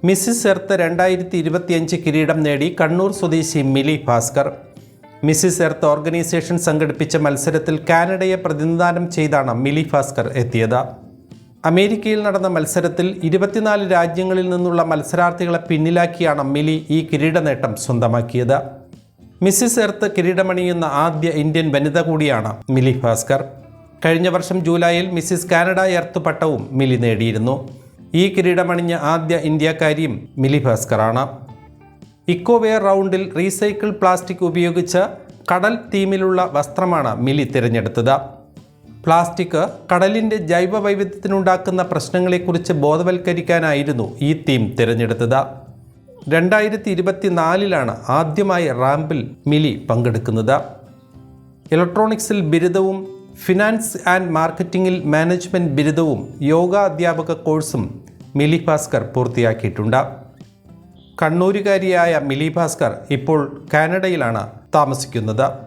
Mrs earth 2025 കിരീടം നേടി കണ്ണൂർ സ്വദേശി മിലി ഭാസ്കർ. മിസ്സിസ് എർത്ത് ഓർഗനൈസേഷൻ സംഘടിപ്പിച്ച മത്സരത്തിൽ കാനഡയെ പ്രതിനിധാനം ചെയ്താണ് മിലി ഭാസ്കർ എത്തിയത്. അമേരിക്കയിൽ നടന്ന മത്സരത്തിൽ 24 രാജ്യങ്ങളിൽ നിന്നുള്ള മത്സരാർത്ഥികളെ പിന്നിലാക്കിയാണ് മിലി ഈ കിരീട നേട്ടം സ്വന്തമാക്കിയത്. മിസ്സിസ് എർത്ത് കിരീടമണിയുന്ന ആദ്യ ഇന്ത്യൻ വനിത കൂടിയാണ് മിലി ഭാസ്കർ. കഴിഞ്ഞ വർഷം ജൂലൈയിൽ മിസ്സിസ് കാനഡ എർത്ത് പട്ടവും മിലി നേടിയിരുന്നു. ഈ കിരീടമണിഞ്ഞ ആദ്യ ഇന്ത്യക്കാരിയും മിലി ഭാസ്കറാണ്. ഇക്കോവെയർ റൗണ്ടിൽ റീസൈക്കിൾ പ്ലാസ്റ്റിക് ഉപയോഗിച്ച് കടൽ തീമിലുള്ള വസ്ത്രമാണ് മിലി തിരഞ്ഞെടുത്തത്. പ്ലാസ്റ്റിക് കടലിൻ്റെ ജൈവ വൈവിധ്യത്തിനുണ്ടാക്കുന്ന പ്രശ്നങ്ങളെക്കുറിച്ച് ബോധവൽക്കരിക്കാനായിരുന്നു ഈ തീം തിരഞ്ഞെടുത്തത്. 2024 ആദ്യമായി റാമ്പിൽ മിലി പങ്കെടുക്കുന്നത്. ഇലക്ട്രോണിക്സിൽ ബിരുദവും ഫിനാൻസ് ആൻഡ് മാർക്കറ്റിംഗിൽ മാനേജ്മെൻറ്റ് ബിരുദവും യോഗ അധ്യാപക കോഴ്സും മിലി ഭാസ്കർ പൂർത്തിയാക്കിയിട്ടുണ്ട്. കണ്ണൂരുകാരിയായ മിലി ഭാസ്കർ ഇപ്പോൾ കാനഡയിലാണ് താമസിക്കുന്നത്.